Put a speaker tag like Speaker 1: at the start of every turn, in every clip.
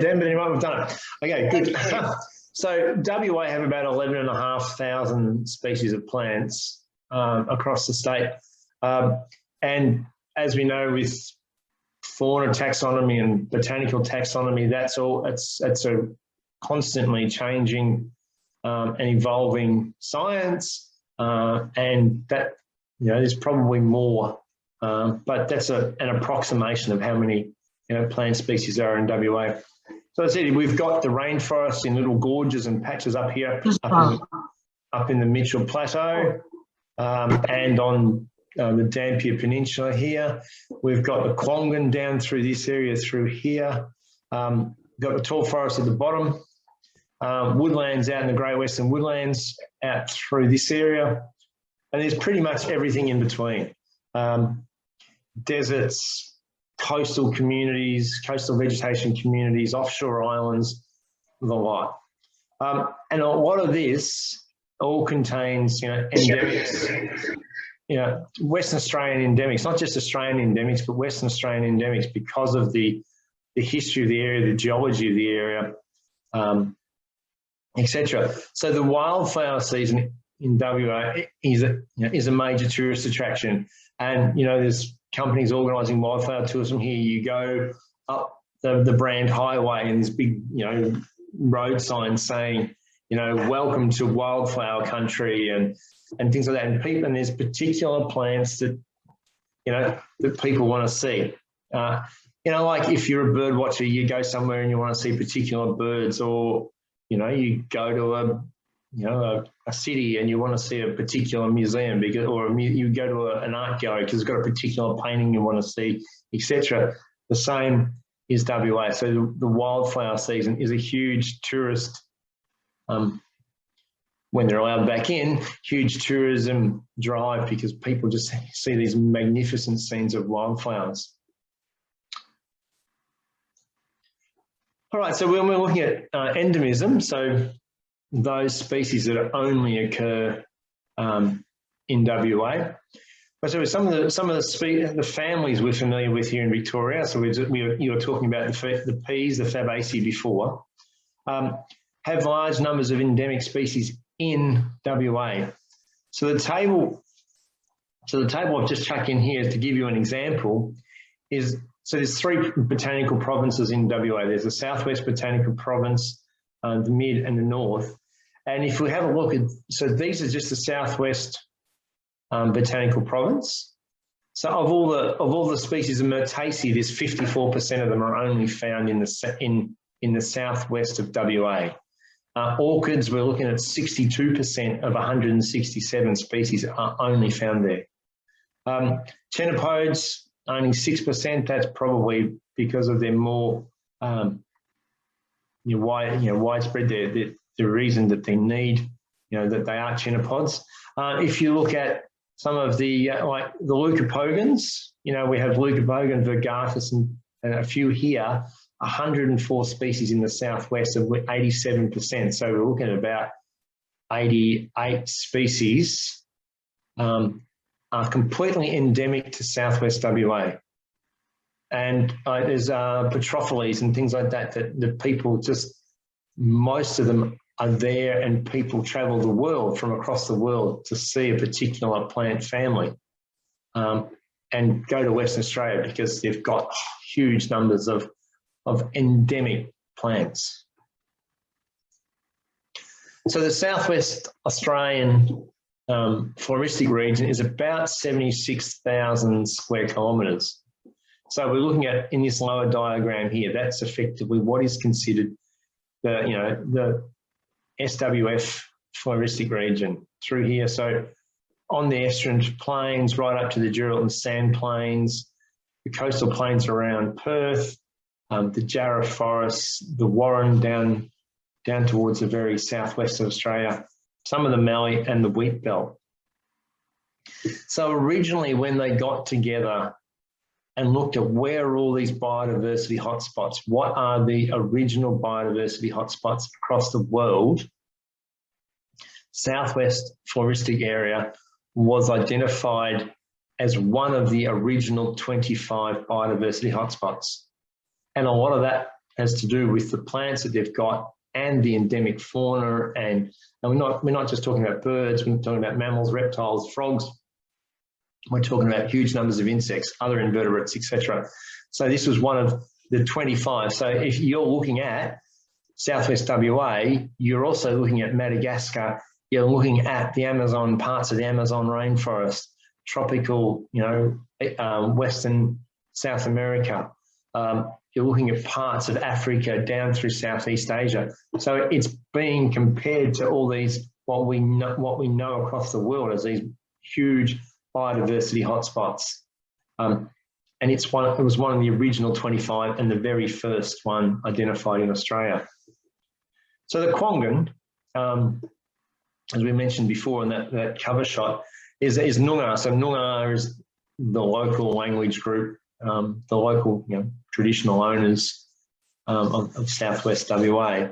Speaker 1: then, but anyway, we've done it. Okay, good. So WA have about 11,500 species of plants across the state. And as we know, with fauna taxonomy and botanical taxonomy, that's a constantly changing and evolving science, and that, you know, there's probably more, but that's an approximation of how many, you know, plant species there are in WA. So I said we've got the rainforest in little gorges and patches up here, up in the Mitchell Plateau, and on the Dampier Peninsula here. We've got the Kwongan down through this area through here. Got the tall forest at the bottom. Woodlands out in the Great Western Woodlands out through this area. And there's pretty much everything in between. Deserts, coastal communities, coastal vegetation communities, offshore islands, the lot. And a lot of this all contains, you know, endemics, you know, Western Australian endemics, not just Australian endemics, but Western Australian endemics because of the history of the area, the geology of the area, etc. So the wildflower season in WA is a major tourist attraction, and you know there's companies organising wildflower tours from here. You go up the Brand Highway and there's big, you know, road signs saying, you know, welcome to wildflower country and things like that. And there's particular plants that, you know, that people want to see. You know, like if you're a bird watcher, you go somewhere and you want to see particular birds, or you know, you go to a city and you want to see a particular museum, because, or you go to an art gallery because it's got a particular painting you want to see, etc. The same is WA. So the wildflower season is a huge tourist, when they're allowed back in, huge tourism drive because people just see these magnificent scenes of wildflowers. All right, so when we're looking at endemism, so those species that only occur in WA. So some of the families we're familiar with here in Victoria. So you were talking about the peas, the Fabaceae before, have large numbers of endemic species in WA. So the table I've just chucked in here to give you an example is, so there's 3 botanical provinces in WA. There's the Southwest Botanical Province, the Mid and the North. And if we have a look at, so these are just the Southwest Botanical Province. So of all the species of Myrtaceae, there's 54% of them are only found in the southwest of WA. Orchids, we're looking at 62% of 167 species are only found there. Ctenopodes, only 6%. That's probably because of their more widespread. The reason that they need, that they are ctenopods. If you look at some of the like the leucopogans, we have Leucopogon virgatus and a few here. 104 species in the southwest of 87%. So we're looking at about 88 species are completely endemic to southwest WA. And there's Petrophilus and things like that that people just, most of them are there, and people travel the world from across the world to see a particular plant family and go to Western Australia because they've got huge numbers of endemic plants. So the Southwest Australian floristic region is about 76,000 square kilometres. So we're looking at, in this lower diagram here, that's effectively what is considered the SWF floristic region through here. So on the Estuarine Plains right up to the Geraldton Sand Plains, the coastal plains around Perth, the Jarrah Forests, the Warren down towards the very southwest of Australia, some of the Mallee and the Wheat Belt. So originally when they got together and looked at where are all these biodiversity hotspots, what are the original biodiversity hotspots across the world, Southwest Floristic Area was identified as one of the original 25 biodiversity hotspots. And a lot of that has to do with the plants that they've got and the endemic fauna. And we're not just talking about birds, we're talking about mammals, reptiles, frogs. We're talking about huge numbers of insects, other invertebrates, etc. So this was one of the 25. So if you're looking at Southwest WA, you're also looking at Madagascar, you're looking at the Amazon, parts of the Amazon rainforest, tropical, Western South America. You're looking at parts of Africa down through Southeast Asia. So it's being compared to all these, what we know across the world as these huge biodiversity hotspots. And it was one of the original 25 and the very first one identified in Australia. So the quongan, as we mentioned before in that cover shot, is Noongar. So Noongar is the local language group, the local traditional owners of Southwest WA.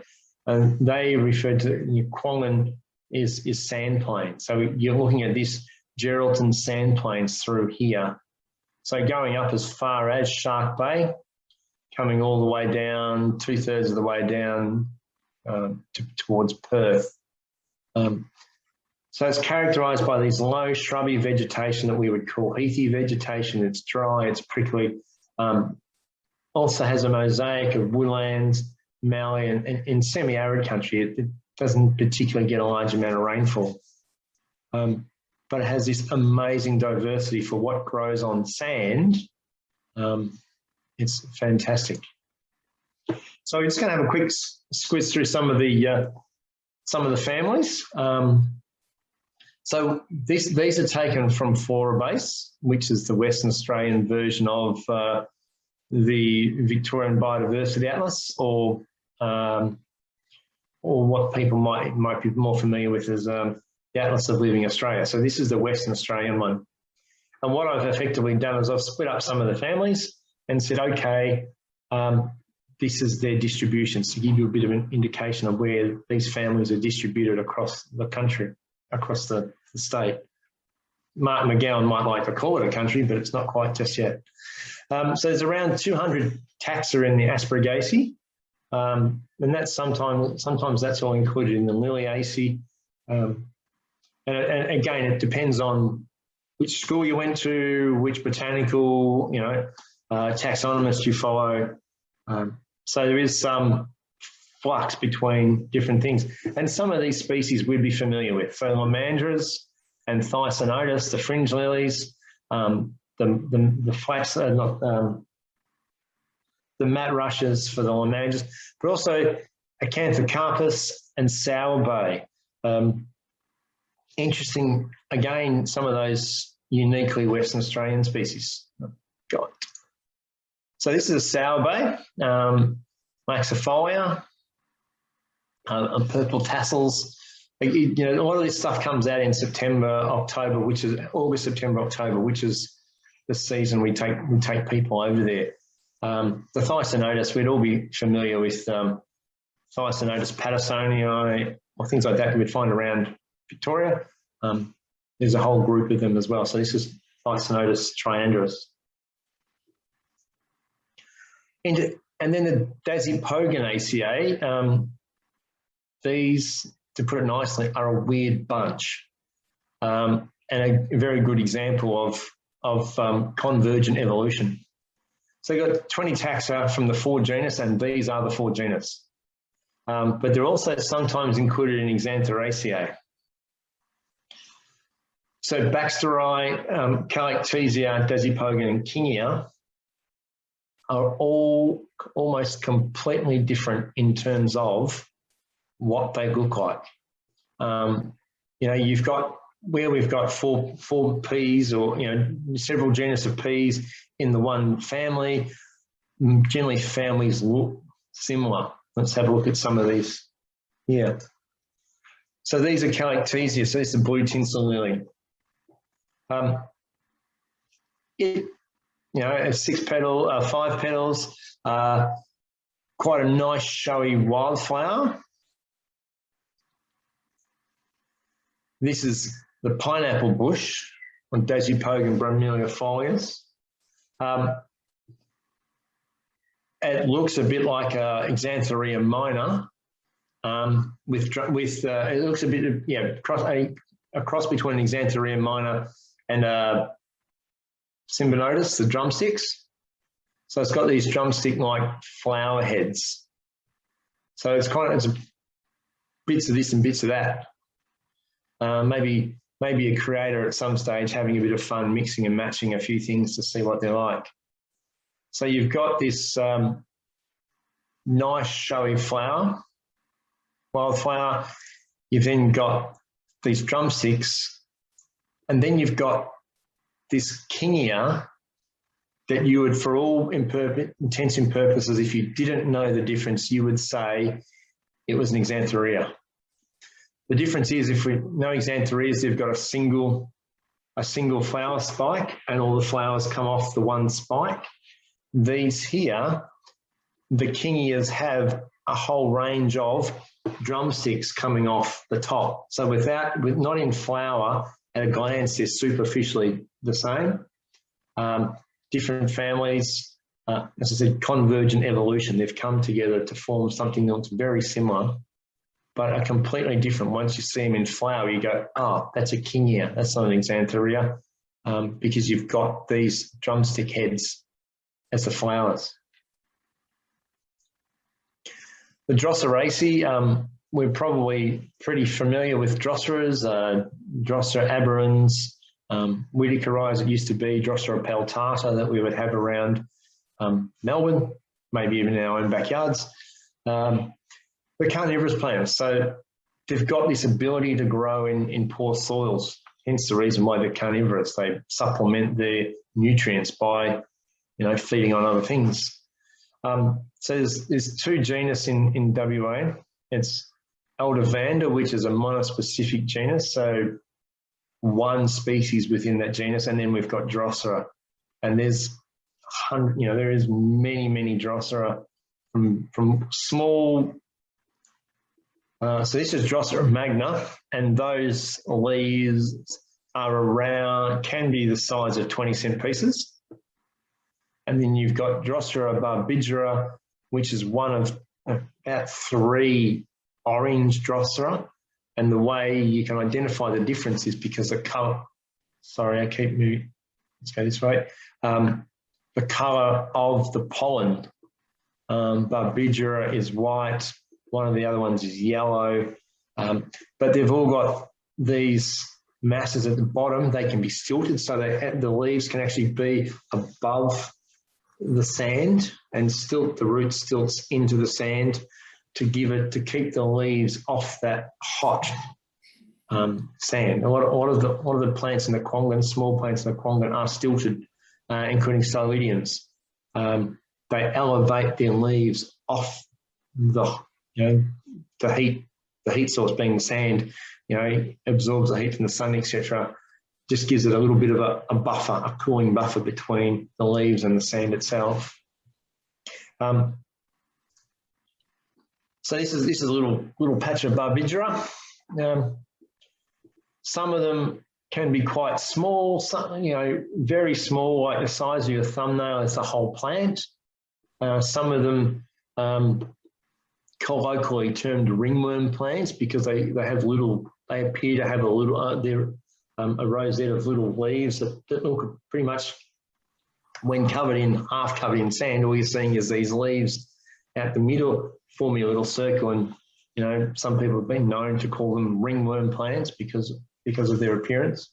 Speaker 1: And they refer to quongan is sand plain. So you're looking at this Geraldton sand plains through here. So going up as far as Shark Bay, coming all the way down, 2/3 of the way down towards Perth. So it's characterised by these low shrubby vegetation that we would call heathy vegetation. It's dry, it's prickly. Also has a mosaic of woodlands, mallee, and in semi-arid country, it doesn't particularly get a large amount of rainfall. But it has this amazing diversity for what grows on sand. It's fantastic. So we're just going to have a quick squiz through some of the families. So these are taken from Flora Base, which is the Western Australian version of the Victorian Biodiversity Atlas, or what people might be more familiar with as the Atlas of Living Australia. So this is the Western Australian one. And what I've effectively done is I've split up some of the families and said, okay, this is their distributions to give you a bit of an indication of where these families are distributed across the country, across the state. Martin McGowan might like to call it a country, but it's not quite just yet. So there's around 200 taxa in the Aspergaceae, and that's sometimes that's all included in the Liliaceae. And again, it depends on which school you went to, which botanical, taxonomist you follow. So there is some flux between different things. And some of these species we'd be familiar with. So lomandras and Thyssinotus, the fringe lilies, the flax, the mat rushes for the lomandras, but also Acanthocarpus and sour bay. Interesting, again, some of those uniquely Western Australian species. So this is a sour bay, laxifolia, purple tassels. A lot of this stuff comes out in September, October, which is August, September, October, which is the season we take people over there. The Thyssinotus, we'd all be familiar with Thyssinotus pattersonii or things like that we'd find around Victoria. There's a whole group of them as well. So this is Thyssinotus triandurus. And then the Dasypoganaceae, these, to put it nicely, are a weird bunch, and a very good example of convergent evolution. So you've got 20 taxa from the 4 genus, and these are the 4 genus. But they're also sometimes included in Xantheraceae. So Baxteri, Calactesia, Dasypogon, and Kingia are all almost completely different in terms of what they look like. You've got where we've got four peas, or several genus of peas in the one family. Generally, families look similar. Let's have a look at some of these. Yeah. So these are Calactesia. So this is a blue tinsel lily. A 6 petal, 5 petals, quite a nice showy wildflower. This is the pineapple bush on Dasypogon bromeliifolius. it looks a bit like Xanthorrhea minor, it looks a bit of, a cross between Xanthorrhea minor and Symbionotus, the drumsticks. So it's got these drumstick-like flower heads. So it's bits of this and bits of that. Maybe a creator at some stage having a bit of fun mixing and matching a few things to see what they're like. So you've got this nice showy flower, wildflower. You've then got these drumsticks, and then you've got this kingia that you would, for all intents and purposes, if you didn't know the difference, you would say it was an Xanthorrhea. The difference is, if we know Xanthorrheas, they've got a single flower spike, and all the flowers come off the one spike. These here, the kingias have a whole range of drumsticks coming off the top. So not in flower, at a glance, they're superficially the same. Different families, as I said, convergent evolution. They've come together to form something that's very similar, but are completely different. Once you see them in flower, you go, oh, that's a kingia. That's not an Xanthorrhea, because you've got these drumstick heads as the flowers. The Drosseraceae, we're probably pretty familiar with Drosseras, Drossera aberrans, Whitakeri as it used to be, Drossera peltata that we would have around Melbourne, maybe even in our own backyards. They're carnivorous plants, so they've got this ability to grow in poor soils, hence the reason why they're carnivorous. They supplement their nutrients by feeding on other things. So there's two genus in WA. It's Eldovanda, which is a monospecific genus, so one species within that genus, and then we've got Drossera, and there's there is many Drossera from small. So this is Drossera magna, and those leaves are can be the size of 20-cent pieces. And then you've got Drossera barbigera, which is one of about 3 orange Drossera. And the way you can identify the difference is because the colour, sorry, I keep moving, let's go this way, the colour of the pollen. Barbigera is white, one of the other ones is yellow, but they've all got these masses at the bottom. They can be stilted, so the leaves can actually be above the sand and stilt, the root stilts into the sand to keep the leaves off that hot sand. A lot of the plants in the Quangan, small plants in the Quangan, are stilted, including Psiloidiums. They elevate their leaves off the heat source being the sand. Absorbs the heat from the sun, etc. Just gives it a little bit of a buffer, a cooling buffer between the leaves and the sand itself. So this is a little patch of Barbigera. Some of them can be quite small, some, very small, like the size of your thumbnail. It's a whole plant. Some of them colloquially termed ringworm plants because they appear to have a rosette of little leaves that look pretty much, when half covered in sand, all you're seeing is these leaves out the middle forming a little circle, and some people have been known to call them ringworm plants because of their appearance.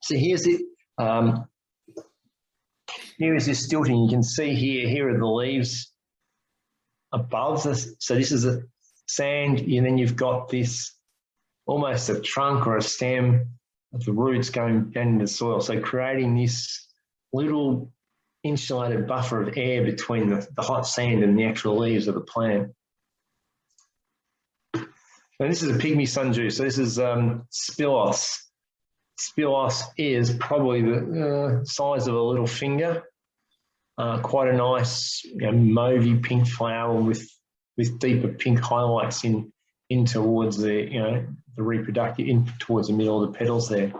Speaker 1: So here's it. Here is this stilting. You can see here are the leaves above this. So this is a sand, and then you've got this almost a trunk or a stem of the roots going down into the soil. So creating this little insulated buffer of air between the hot sand and the actual leaves of the plant. And this is a pygmy sundew. So this is Spilos. Spilos is probably the size of a little finger. Quite a nice mauvey pink flower with deeper pink highlights in towards the reproductive, in towards the middle of the petals there.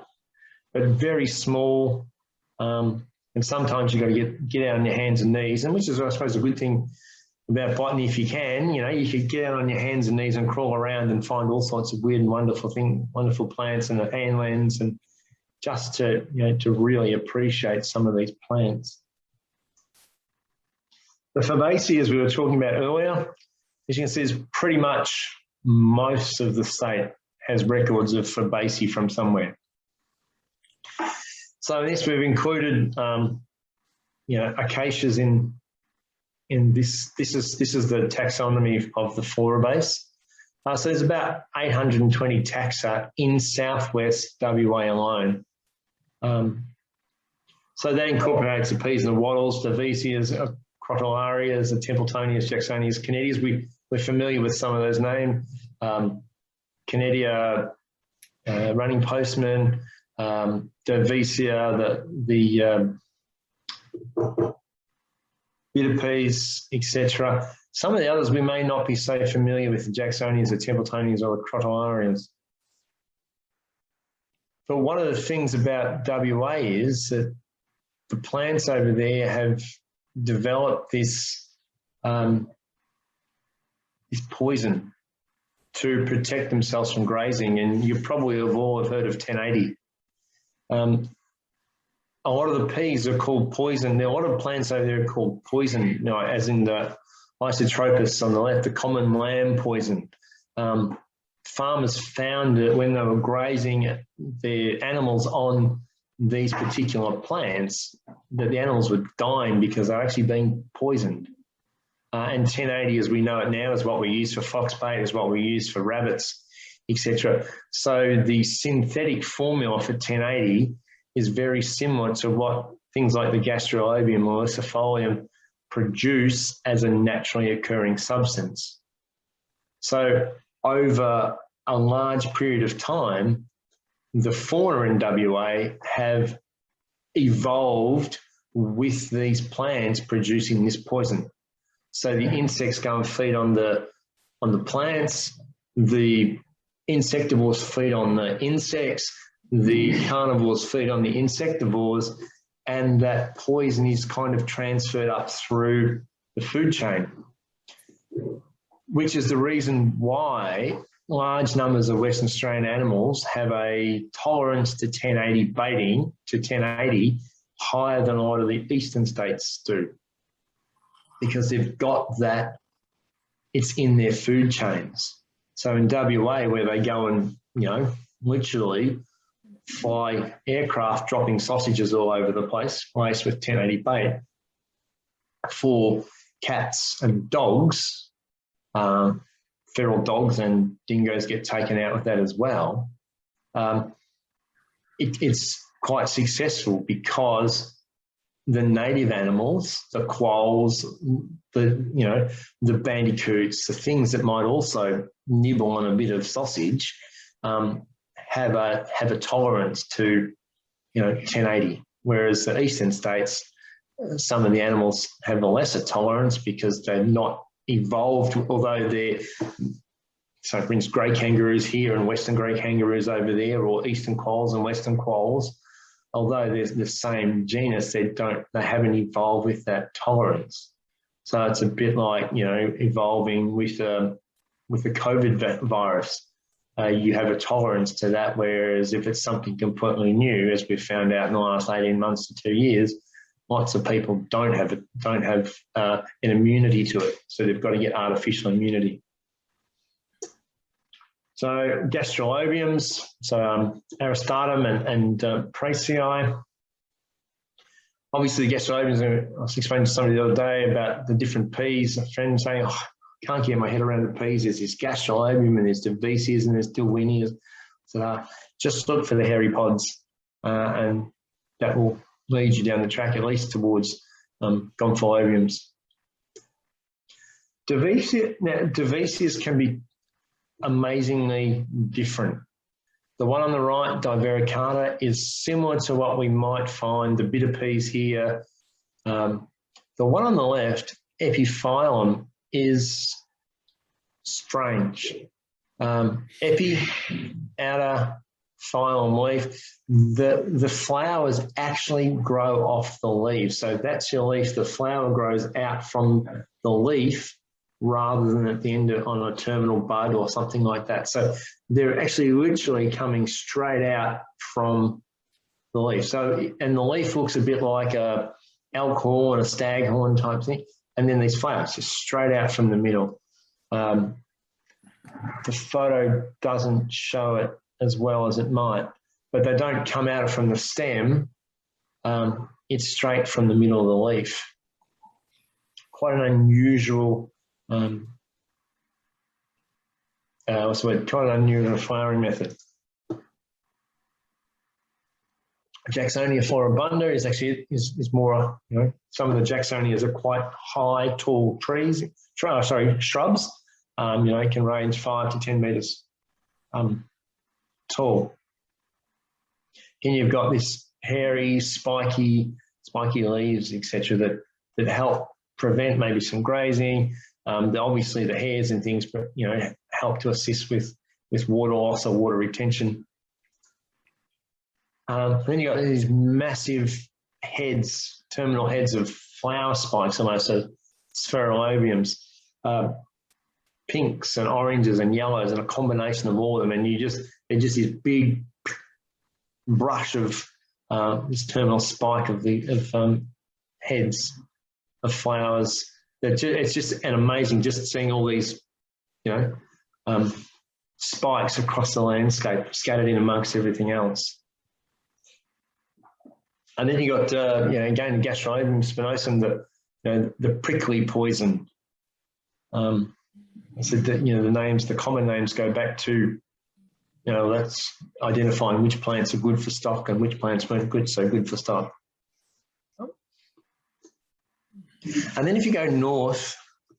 Speaker 1: But very small, And sometimes you've got to get out on your hands and knees, and which is, I suppose, a good thing about botany. If you can, you could get out on your hands and knees and crawl around and find all sorts of weird and wonderful plants and the handlands, and just to really appreciate some of these plants. The Fabaceae, as we were talking about earlier, as you can see, is pretty much most of the state has records of Fabaceae from somewhere. So in this, we've included, acacias in this. This is the taxonomy of the flora base. So there's about 820 taxa in southwest WA alone. So that incorporates the peas and the wattles, the Vesias, Crotolarias, the Templetonias, Jacksonias, Canedias. We're familiar with some of those names. Canedia, running postman, Dervesia, the bitter peas, etc. Some of the others we may not be so familiar with, the Jacksonias, the Templetonias, or the Crotolarians. But one of the things about WA is that the plants over there have developed this poison to protect themselves from grazing, and you probably have all heard of 1080. A lot of the peas are called poison. There are a lot of plants over there called poison, as in the Isotropis on the left, the common lamb poison. Farmers found that when they were grazing their animals on these particular plants, that the animals were dying because they're actually being poisoned. And 1080, as we know it now, is what we use for foxbait, is what we use for rabbits, etc. So the synthetic formula for 1080 is very similar to what things like the Gastrolobium or Lysifolium produce as a naturally occurring substance. So over a large period of time, the fauna in WA have evolved with these plants producing this poison. So the insects go and feed on the plants, the insectivores feed on the insects, the carnivores feed on the insectivores, and that poison is kind of transferred up through the food chain, which is the reason why large numbers of Western Australian animals have a tolerance to 1080 baiting, to 1080, higher than a lot of the eastern states do, because they've got that, it's in their food chains. So in WA, where they go and, literally fly aircraft dropping sausages all over the place with 1080 bait, for cats and dogs, feral dogs and dingoes get taken out with that as well. It's quite successful because the native animals, the quolls, the bandicoots, the things that might also nibble on a bit of sausage, have a tolerance to 1080. Whereas the eastern states, some of the animals have a lesser tolerance because they're not evolved, although they're, so for instance, grey kangaroos here and western grey kangaroos over there, or eastern quolls and western quolls, although they're the same genus, they haven't evolved with that tolerance. So it's a bit like, evolving with the COVID virus. You have a tolerance to that, whereas if it's something completely new, as we've found out in the last 18 months to 2 years, lots of people don't have an immunity to it. So they've got to get artificial immunity. So gastrolobiums, so Aristatum and Pracei. Obviously, the gastrolobiums, I was explaining to somebody the other day about the different peas. A friend saying, I can't get my head around the peas. There's this gastrolobium and there's Dervesias and there's Darwinias. So just look for the hairy pods and that will lead you down the track at least towards gonfalobiums. Dervesias can be amazingly different. The one on the right, Divericata, is similar to what we might find, the bitter peas here. The one on the left, Epiphyllum, is strange. Epi, outer, phylum leaf, the flowers actually grow off the leaf. So that's your leaf. The flower grows out from the leaf rather than at the end on a terminal bud or something like that. So they're actually literally coming straight out from the leaf. So, and the leaf looks a bit like a elk horn, a stag horn type thing. And then these flowers just straight out from the middle. The photo doesn't show it as well as it might, but they don't come out from the stem. It's straight from the middle of the leaf. Quite an unusual, what's the word? Quite an unusual flowering method. Jacksonia floribunda is actually is more, you know, some of the Jacksonias are quite high, tall trees, shrubs. You know, it can range 5 to 10 metres tall. And you've got this hairy, spiky leaves, etc., that help prevent maybe some grazing. Obviously, the hairs and things, but you know, help to assist with water loss or water retention. Then you've got these massive heads, terminal heads of flower spikes, almost so spherulobiums, pinks and oranges and yellows, and a combination of all of them. And they're just this big brush of this terminal spike of heads of flowers. It's just an amazing, just seeing all these, you know, spikes across the landscape, scattered in amongst everything else. And then you got, you know, again, Gastronodium spinosum, the prickly poison. I said that, you know, the common names go back to, you know, that's identifying which plants are good for stock and which plants weren't good for stock. And then if you go north,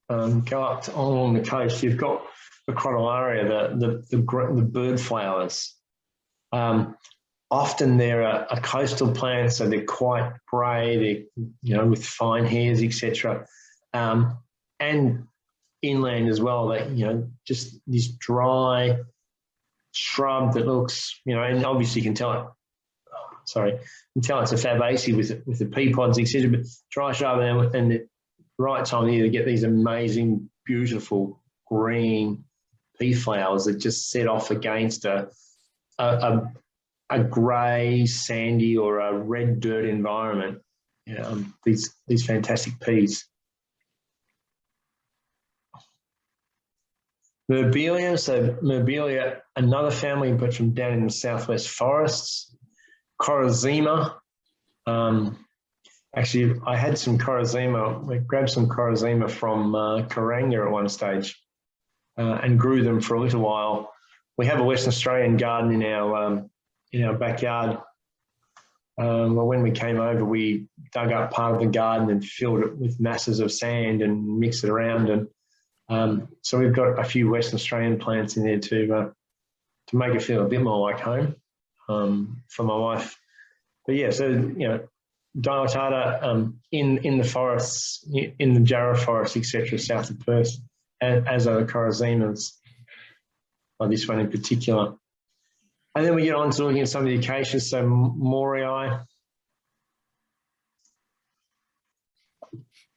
Speaker 1: go up along the coast, you've got the Crotalaria, the bird flowers. Often they're a coastal plant, so they're quite grey, they're, you know, with fine hairs, etc. And inland as well, that, you know, just this dry shrub that looks, you know, and obviously you can tell it's a fabaceae with the pea pods, etc. But dry shrub, and the right time of year to get these amazing, beautiful green pea flowers that just set off against a grey, sandy, or a red dirt environment. These fantastic peas. Merbelia, so Merbelia, another family, but from down in the southwest forests. Corazima. Actually, I had some Corazima. We grabbed some Corazima from Karanga at one stage and grew them for a little while. We have a Western Australian garden in our backyard. Well, when we came over, we dug up part of the garden and filled it with masses of sand and mixed it around. And so we've got a few Western Australian plants in there to make it feel a bit more like home for my wife. But yeah, so, you know, dilatata in the forests, in the Jarrah forest, etc., south of Perth, as are the Corazimas, or this one in particular. And then we get on to looking at some of the acacias, so Morii.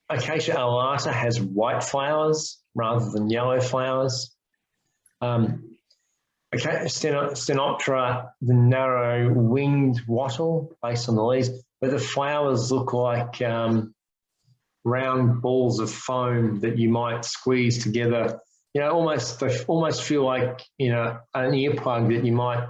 Speaker 1: Acacia alata has white flowers rather than yellow flowers. Stenoptera, the narrow winged wattle based on the leaves, but the flowers look like round balls of foam that you might squeeze together. You know, they almost feel like, you know, an earplug that you might,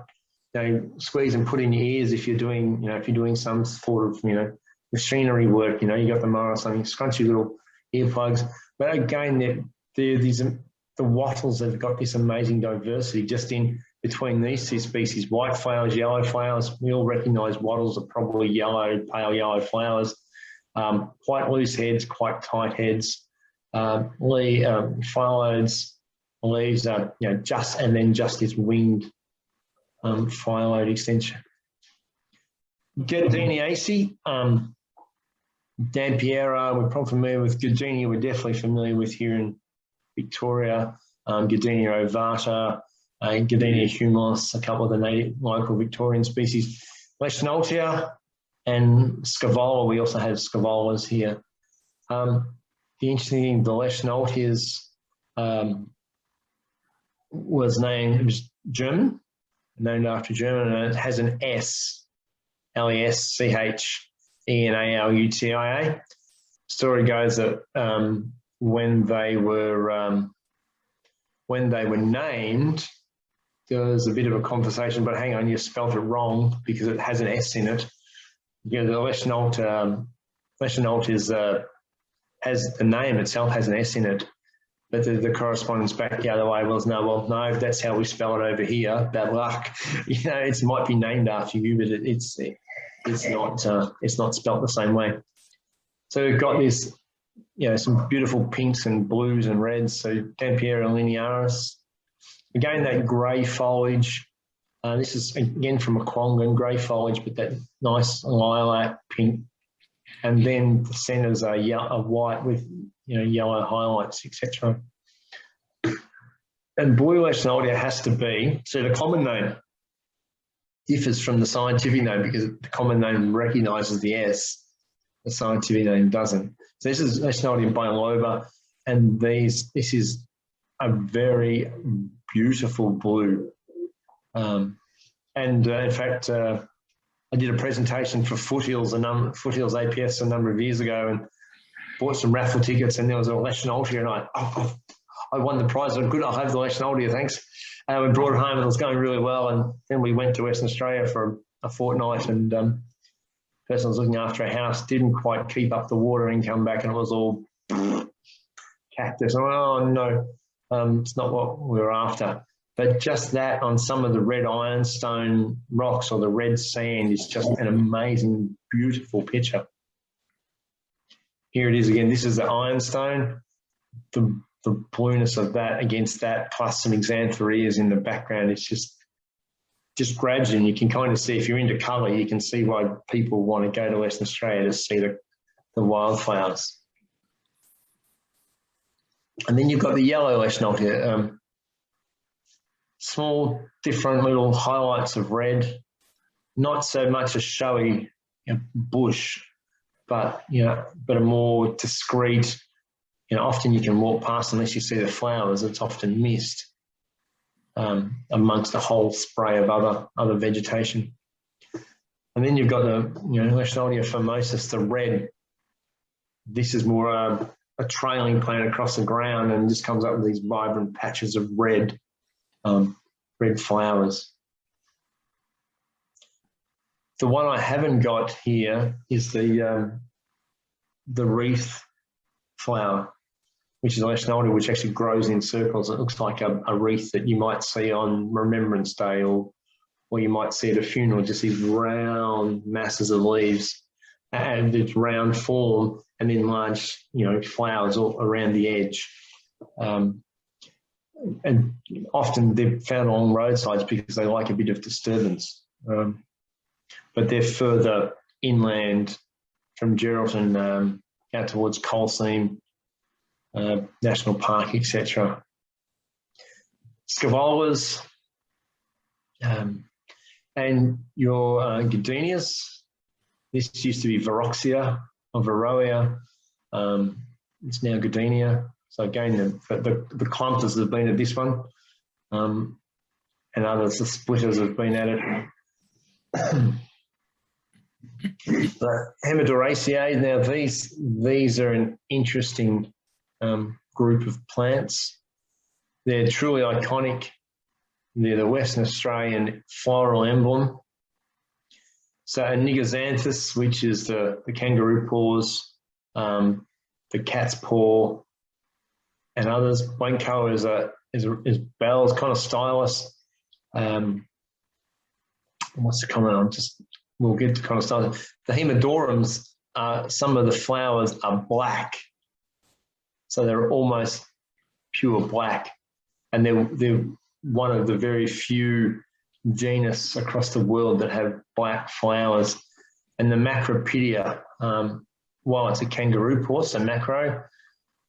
Speaker 1: you know, squeeze and put in your ears if you're doing some sort of, you know, machinery work. You know, you got the mower or something, scrunchy little earplugs. But again, the wattles have got this amazing diversity just in between these two species: white flowers, yellow flowers. We all recognise wattles are probably yellow, pale yellow flowers. Quite loose heads, quite tight heads. Phyllodes, leaves are, you know, just this winged phylloid extension. Gardeniaceae, Dampiera, we're probably familiar with. Gardenia, we're definitely familiar with here in Victoria. Gardenia ovata, Gardenia humilis, a couple of the native local Victorian species, Leschnoltia and Scaevola. We also have Scaevolas here. The interesting thing, the Leschnoltias was named, it was German, named after German, and it has an S, Leschenautia. Story goes that when they were named, there was a bit of a conversation, but hang on, you spelt it wrong because it has an S in it. Yeah, the Leschnault has the name itself has an S in it, but the correspondence back the other way was no, that's how we spell it over here. Bad luck. You know, it might be named after you, but it's not spelt the same way. So we've got this, you know, some beautiful pinks and blues and reds. So Dampiera linearis. Again, that grey foliage. This is again from a Quongan, grey foliage, but that nice lilac pink. And then the centres are white with, you know, yellow highlights, etc. And blue Leschnoltia has to be, so the common name differs from the scientific name because the common name recognises the S, the scientific name doesn't. So this is Leschnoltia biloba, and this is a very beautiful blue. In fact, I did a presentation for Foothills APS a number of years ago and bought some raffle tickets, and there was a Leschnoltia, and I won the prize. I'm good, I'll have the Leschnoltia, thanks. We brought it home and it was going really well, and then we went to Western Australia for a fortnight, and the person was looking after a house didn't quite keep up the watering, come back and it was all cactus. Oh no, it's not what we were after. But just that on some of the red ironstone rocks or the red sand is just an amazing, beautiful picture. Here it is again. This is the ironstone. The blueness of that against that, plus some xanthorrhoeas in the background, it's just grabs you. And you can kind of see, if you're into colour, you can see why people want to go to Western Australia to see the wildflowers. And then you've got the yellow Leschnoltia. Small, different little highlights of red, not so much a showy bush, but a more discreet. Often you can walk past unless you see the flowers. It's often missed amongst a whole spray of other vegetation. And then you've got the Leschnoltia formosus, the red. This is more a trailing plant across the ground and just comes up with these vibrant patches of red. Red flowers. The one I haven't got here is the wreath flower, which is a Leschnoltia, which actually grows in circles. It looks like a wreath that you might see on Remembrance Day, or you might see at a funeral, just these round masses of leaves and its round form, and then large flowers all around the edge. And often they're found along roadsides because they like a bit of disturbance. But they're further inland from Geraldton out towards Coalseam National Park, etc. Scaevolas and your gardenias. This used to be Viroxia or Viroia. It's now gardenia. So again, the clumpers have been at this one, and others, the splitters have been at it. The Hemidoraceae, now these are an interesting group of plants. They're truly iconic. They're the Western Australian floral emblem. So Anigoxanthus, which is the kangaroo paws, the cat's paw, and others. One colour is Bell's, kind of stylus. What's the comment on? We'll get to kind of stylus. The Hemidorums, some of the flowers are black, so they're almost pure black, and they're one of the very few genus across the world that have black flowers. And the Macropidia, while it's a kangaroo paw, so macro.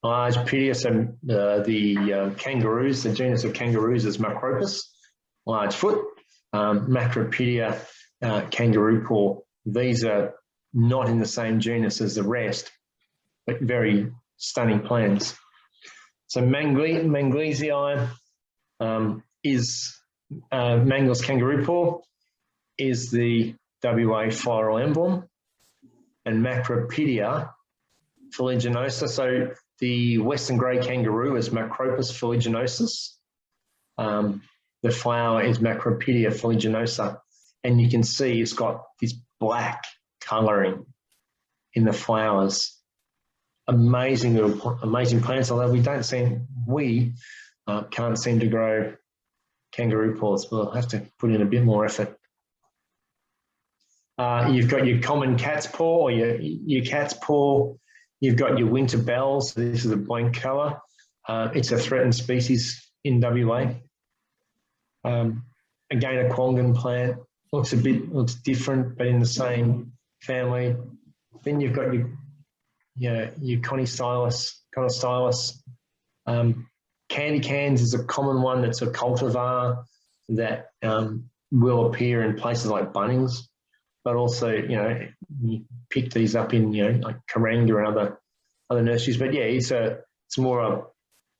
Speaker 1: Large pidia, so the kangaroos, the genus of kangaroos is Macropus, large foot, Macropedia, kangaroo paw. These are not in the same genus as the rest, but very stunning plants. So Manglesii is Mangle's kangaroo paw is the WA floral emblem, and Macropedia fuliginosa. So the western grey kangaroo is Macropus fuliginosus. The flower is Macropedia fuliginosa, and you can see it's got this black colouring in the flowers. Amazing plants, although we can't seem to grow kangaroo paws. We'll have to put in a bit more effort. You've got your common cat's paw, or your cat's paw. You've got your winter bells. This is a Blancoa. It's a threatened species in WA. Again, a Quongan plant. Looks different, but in the same family. Then you've got your Conistylus. Candy cans is a common one. That's a cultivar that will appear in places like Bunnings, but also, you pick these up in, like Karanga and other nurseries. But yeah, it's more a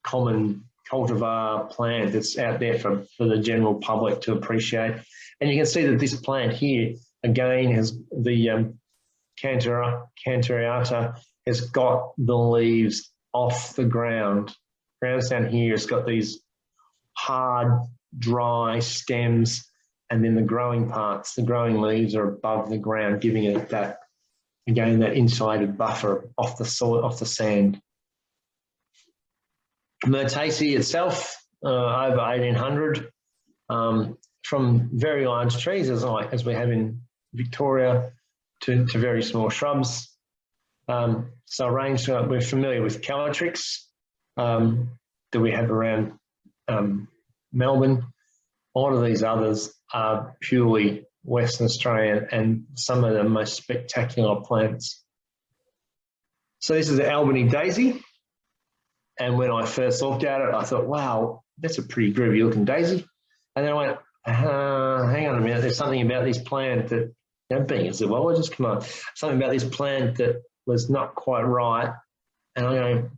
Speaker 1: common cultivar plant that's out there for the general public to appreciate. And you can see that this plant here, again, has the Cantoriata has got the leaves off the ground. Grounds down here, it's got these hard, dry stems, and then the growing leaves are above the ground, giving it that insulated buffer off the soil, off the sand. Myrtaceae itself, over 1800, from very large trees, as we have in Victoria, to very small shrubs. So range, we're familiar with Kellatrix that we have around Melbourne. A lot of these others are purely Western Australian, and some of the most spectacular plants. So this is the Albany Daisy. And when I first looked at it, I thought, wow, that's a pretty groovy looking daisy. And then I went, hang on a minute, there's something about this plant that, being a zoologist, come on, something about this plant that was not quite right. And I go,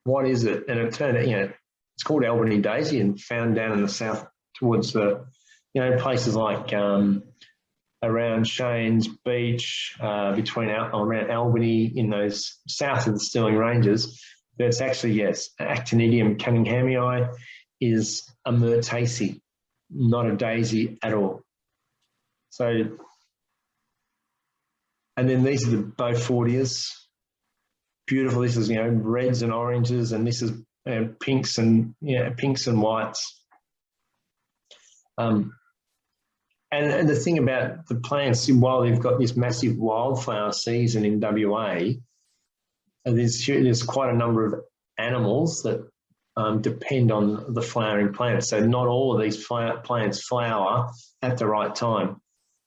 Speaker 1: what is it? And it turned out, it's called Albany Daisy, and found down in the south towards the, places like around Shane's Beach, around Albany, in those south of the Stirling Ranges. But it's actually, yes, Actinidium cunninghamii is a Myrtaceae, not a daisy at all. So, and then these are the Beaufortias. Beautiful. This is, reds and oranges, and this is pinks and whites. And the thing about the plants, while they've got this massive wildflower season in WA, there's quite a number of animals that depend on the flowering plants. So not all of these plants flower at the right time,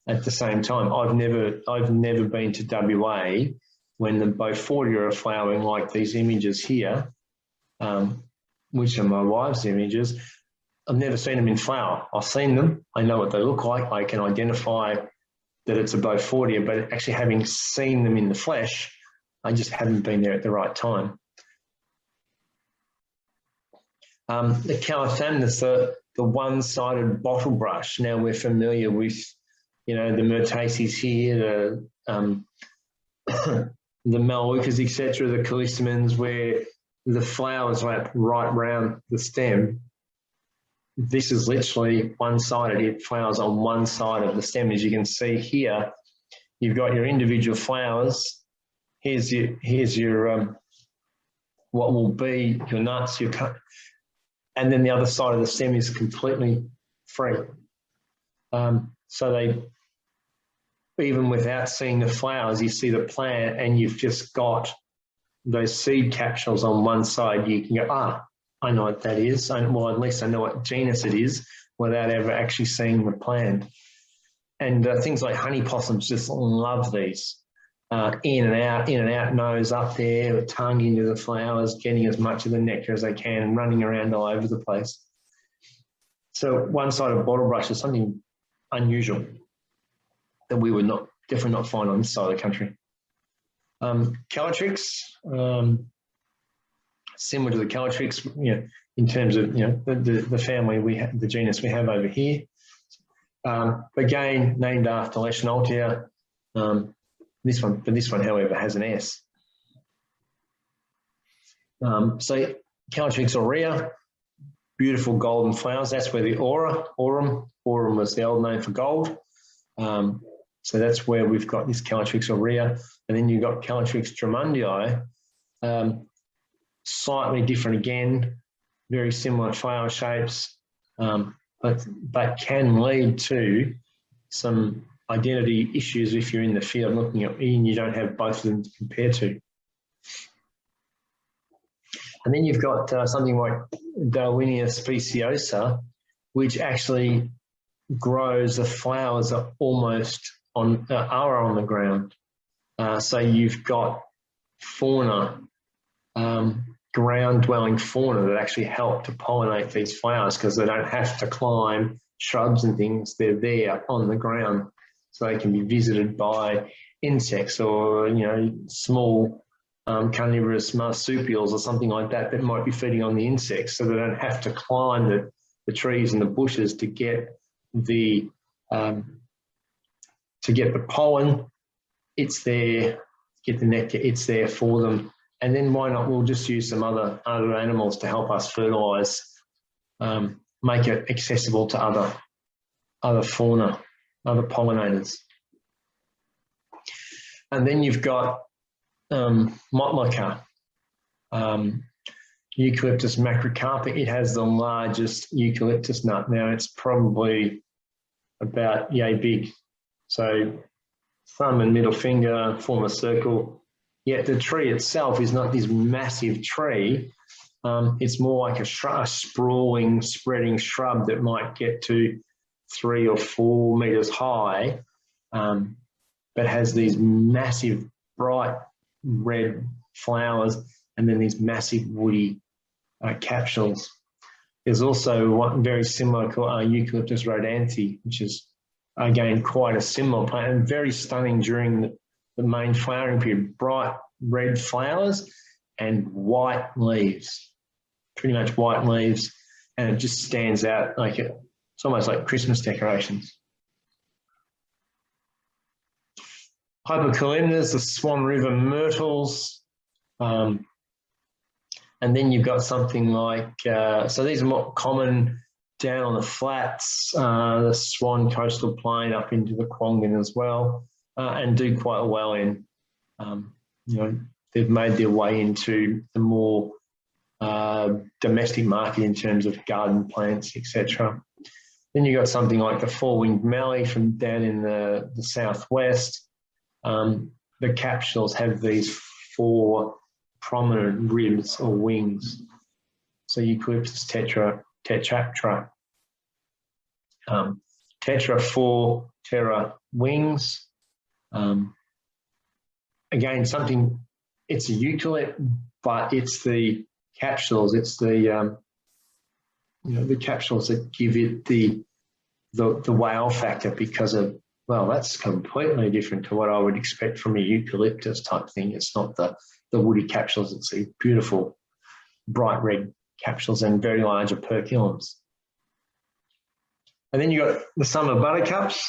Speaker 1: at the same time. I've never been to WA when the Beaufortia are flowering like these images here, which are my wife's images. I've never seen them in flower. I've seen them. I know what they look like. I can identify that it's a Beaufortia, but actually having seen them in the flesh, I just haven't been there at the right time. The Calathamnus, the one-sided bottle brush. Now we're familiar with, the Myrtaceae here, the Melaleucas, etc., the Callistemons, where the flowers wrap right round the stem. This is literally one-sided. It flowers on one side of the stem. As you can see here, you've got your individual flowers. Here's your what will be your nuts, your cut, and then the other side of the stem is completely free. So they, even without seeing the flowers, you see the plant, and you've just got those seed capsules on one side. You can go, I know what that is. Well, at least I know what genus it is without ever actually seeing the plant. And things like honey possums just love these. In and out, nose up there, tongue into the flowers, getting as much of the nectar as they can, and running around all over the place. So one-sided bottle brush is something unusual that we would definitely not find on this side of the country. Kellatrix, similar to the Calactesia, in terms of the family we have, the genus we have over here. Again, named after Leschnaultia. This one, however, has an S. So Calactesia aurea, beautiful golden flowers. That's where the aurum was the old name for gold. So that's where we've got this Calactesia aurea, and then you've got Calactesia drumundii, slightly different again, very similar flower shapes, but can lead to some identity issues if you're in the field looking at and you don't have both of them to compare to. And then you've got something like Darwinia Speciosa, which actually grows, the flowers are almost on the ground. So you've got fauna, ground-dwelling fauna that actually help to pollinate these flowers because they don't have to climb shrubs and things. They're there on the ground, so they can be visited by insects or small carnivorous marsupials or something like that that might be feeding on the insects, so they don't have to climb the trees and the bushes to get the pollen. It's there. Get the nectar. It's there for them. And then why not? We'll just use some other animals to help us fertilise, make it accessible to other fauna, other pollinators. And then you've got Motlica, Eucalyptus macrocarpa. It has the largest eucalyptus nut. Now it's probably about yay big. So thumb and middle finger form a circle. Yet the tree itself is not this massive tree. It's more like a sprawling, spreading shrub that might get to 3 or 4 metres high, but has these massive, bright red flowers and then these massive woody capsules. There's also one very similar called Eucalyptus rhodanthe, which is, again, quite a similar plant and very stunning during the main flowering period. Bright red flowers and white leaves, pretty much white leaves, and it just stands out like it's almost like Christmas decorations. Hypocalemnes, the Swan River myrtles, and then you've got something like, so these are more common down on the flats, the Swan coastal plain up into the Kwongan as well, and do quite well in, they've made their way into the more domestic market in terms of garden plants, etc. Then you've got something like the four-winged mallee from down in the southwest. The capsules have these 4 prominent ribs or wings. So Eucalyptus tetraptera. Tetra 4 terra wings. Again, it's a eucalypt, but it's the capsules, it's the the capsules that give it the wow factor because of, well, that's completely different to what I would expect from a eucalyptus type thing. It's not the woody capsules, it's the beautiful bright red capsules and very large operculums. And then you've got the summer buttercups,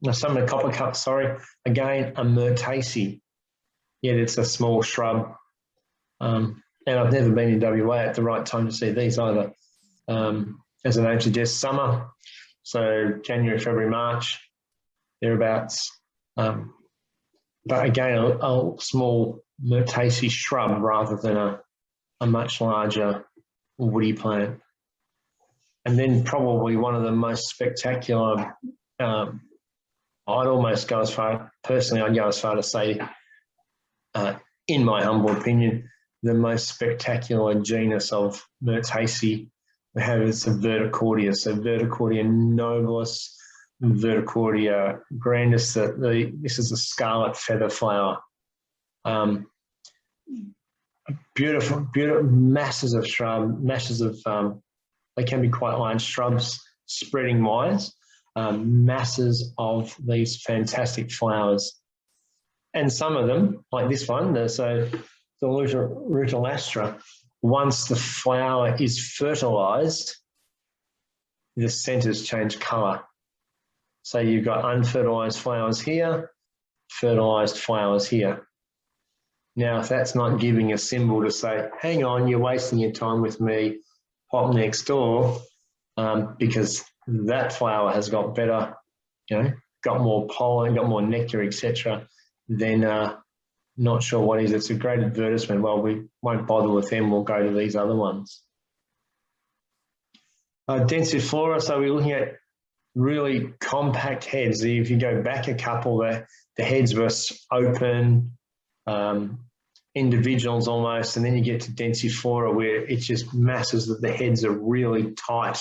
Speaker 1: the summer coppercups, sorry, again, a myrtaceae, yet it's a small shrub. And I've never been in WA at the right time to see these either. As the name suggests, summer, so January, February, March, thereabouts. But again, a small myrtaceae shrub rather than a much larger woody plant. And then probably one of the most spectacular, I'd almost go as far, personally, I'd go as far to say, in my humble opinion, the most spectacular genus of myrtaceae we have is the Verticordia. So Verticordia nobilis, Verticordia grandis. This is a scarlet feather flower. Beautiful, masses of shrub, masses of, they can be quite large shrubs, spreading wise, masses of these fantastic flowers. And some of them, like this one, so the Rutilastra, once the flower is fertilised, the centres change colour. So you've got unfertilised flowers here, fertilised flowers here. Now, if that's not giving a symbol to say, hang on, you're wasting your time with me, pop next door, because that flower has got better, got more pollen, got more nectar, etc., then not sure what is. It's a great advertisement. Well, we won't bother with them. We'll go to these other ones. Density flora. So we're looking at really compact heads. If you go back a couple, the heads were open, individuals almost, and then you get to density flora where it's just masses that the heads are really tight,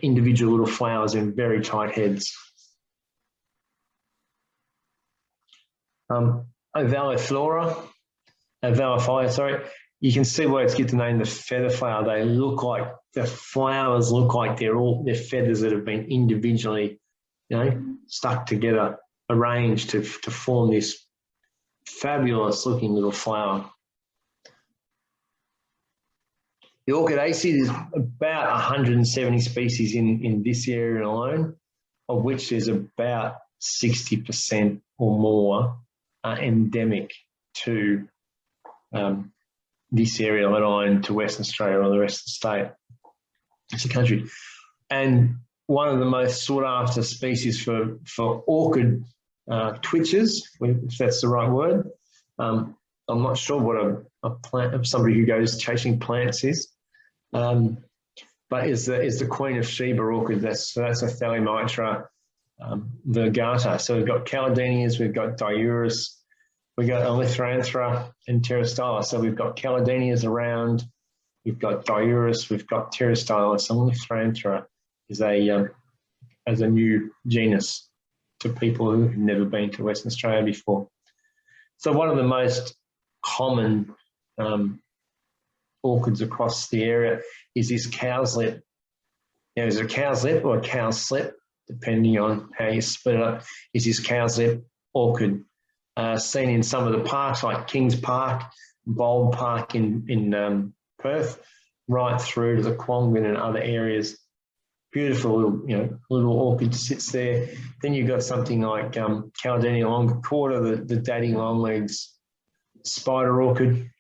Speaker 1: individual little flowers in very tight heads. Avelliflower, sorry, you can see where it's get the name the feather flower. They look like, the flowers look like they're feathers that have been individually, stuck together, arranged to form this fabulous looking little flower. The Orchidaceae, there's about 170 species in this area alone, of which there's about 60% or more are endemic to this area, let alone to Western Australia or the rest of the state. It's the country. And one of the most sought after species for orchid twitchers, if that's the right word. I'm not sure what a plant, somebody who goes chasing plants is, but is the Queen of Sheba orchid. That's a Thalamitra virgata. So we've got Caladanias, we've got Diurus, we've got Elithranthera and Pterostylis. So we've got Caladanias around, we've got Diurus, we've got Pterostylis, and Elithranthera is a new genus to people who have never been to Western Australia before. So one of the most common orchids across the area is this cow's lip. Now, is it a cow's lip or a cow's slip, depending on how you split it up, is this cow's lip orchid. Seen in some of the parks like Kings Park, Bold Park in Perth, right through to the Quangan and other areas. Beautiful little orchid sits there. Then you've got something like Caladania longicorda, the daddy longlegs spider orchid,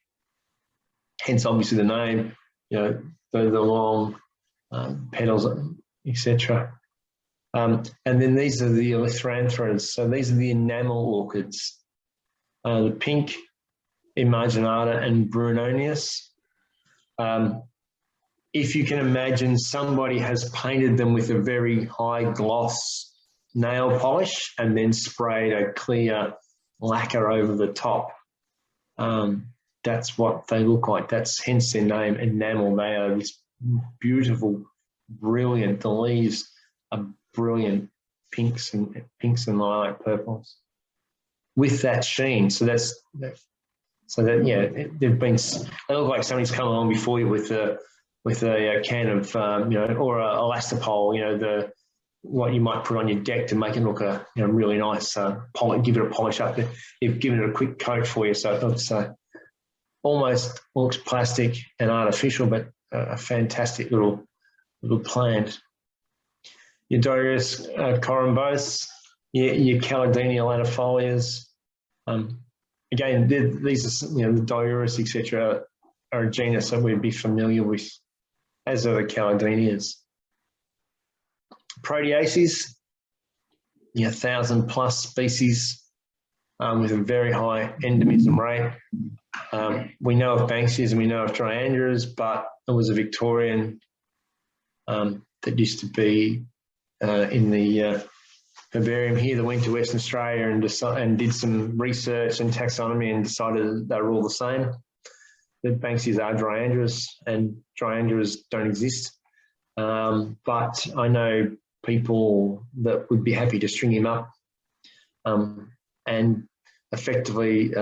Speaker 1: hence obviously the name, the long petals, etc. And then these are the Elithrantheras. So these are the enamel orchids, the pink, Imaginata and Brunonius. If you can imagine, somebody has painted them with a very high gloss nail polish and then sprayed a clear lacquer over the top. That's what they look like. That's hence their name, enamel. They are this beautiful, brilliant, the leaves are brilliant pinks and lilac purples with that sheen. So they look like somebody's come along before you with a can of, or a elastipole, what you might put on your deck to make it look really nice, give it a polish up. They've given it a quick coat for you, so it looks almost looks plastic and artificial, but a fantastic little plant. Your Diurus corymbos, your Caladanial Adipholias. Again, these are the Diurus, etc., are a genus that we'd be familiar with, as are the Caladanias. Proteaceae, 1,000+ species with a very high endemism rate. We know of Banksias and we know of Triandras, but it was a Victorian that used to be in the herbarium here that went to Western Australia and did some research and taxonomy and decided they were all the same. The Banksias are Triandras and Triandras don't exist. But I know people that would be happy to string him up. And effectively,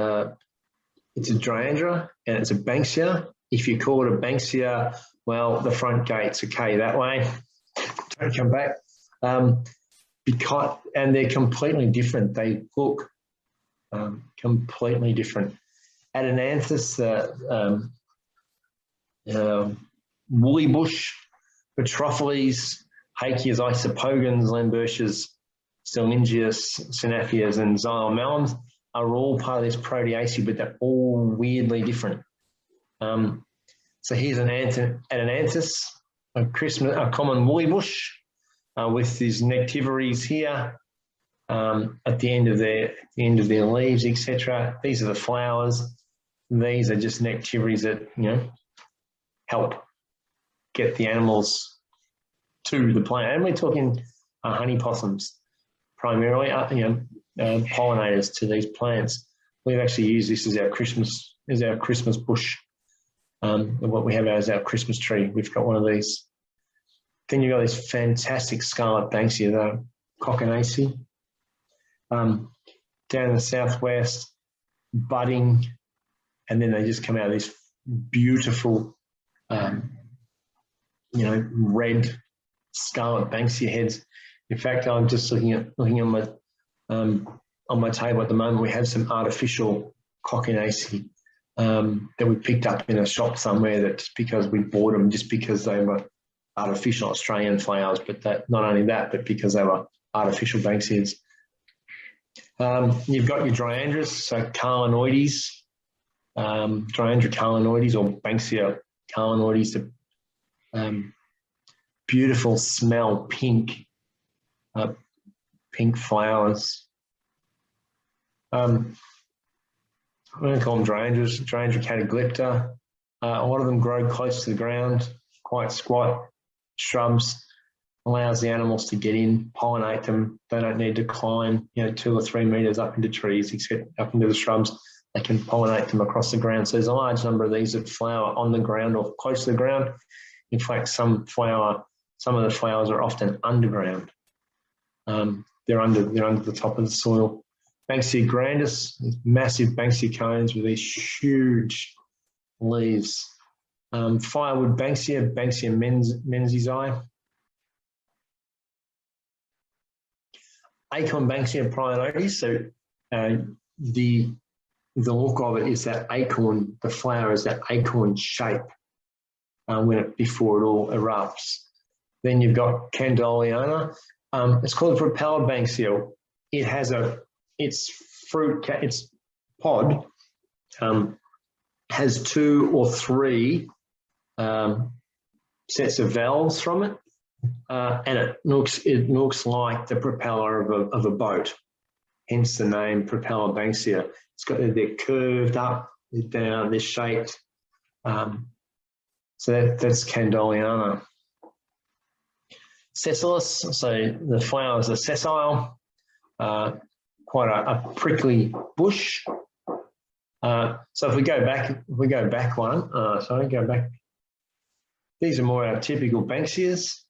Speaker 1: it's a Triandra and it's a Banksia. If you call it a Banksia, well, the front gate's okay that way. don't come back. And they're completely different. They look completely different. Adenanthus, woolly bush, Petrophiles, Hakeas, Isopogons, Lambertias, Stillingius, Synaphias, and Xylem melons are all part of this Proteaceae, but they're all weirdly different. So here's an Adenanthus, a common woolly bush with these nectivories here at the end of their leaves, etc. These are the flowers. These are just nectivories that help get the animals to the plant. And we're talking honey possums, primarily, pollinators to these plants. We've actually used this as our Christmas bush. What we have as our Christmas tree. We've got one of these. Then you've got this fantastic scarlet Banksia, the Cocconaceae. Down in the southwest, budding, and then they just come out of this beautiful, red scarlet Banksia heads. In fact, I'm just looking on my table at the moment. We have some artificial Cocconaceae that we picked up in a shop somewhere. That because we bought them just because they were artificial Australian flowers, but not only that, but because they were artificial Banksias. You've got your Dryandras, so Carlinoides, Dryandra carlinoides or Banksia carlinoides, beautiful smell, pink flowers. I'm going to call them Dryandras, Dryandra cataglypta. A lot of them grow close to the ground, quite squat shrubs. Allows the animals to get in, pollinate them. They don't need to climb, 2 or 3 meters up into trees, except up into the shrubs. They can pollinate them across the ground. So there's a large number of these that flower on the ground or close to the ground. In fact, some of the flowers are often underground. They're under the top of the soil. Banksia grandis, massive Banksia cones with these huge leaves. Firewood Banksia, Banksia menziesii. Acorn Banksia prionotes. So the look of it is that acorn. The flower is that acorn shape before it all erupts. Then you've got Candoliana. It's called a propeller Banksia. It has its pod has 2 or 3 sets of valves from it. And it looks like the propeller of a boat, hence the name propeller Banksia. They're curved up, they're down, they're shaped. So that's Candoliana. Sessilis, so the flowers are sessile, quite a prickly bush. So if we go back one, these are more our typical Banksias.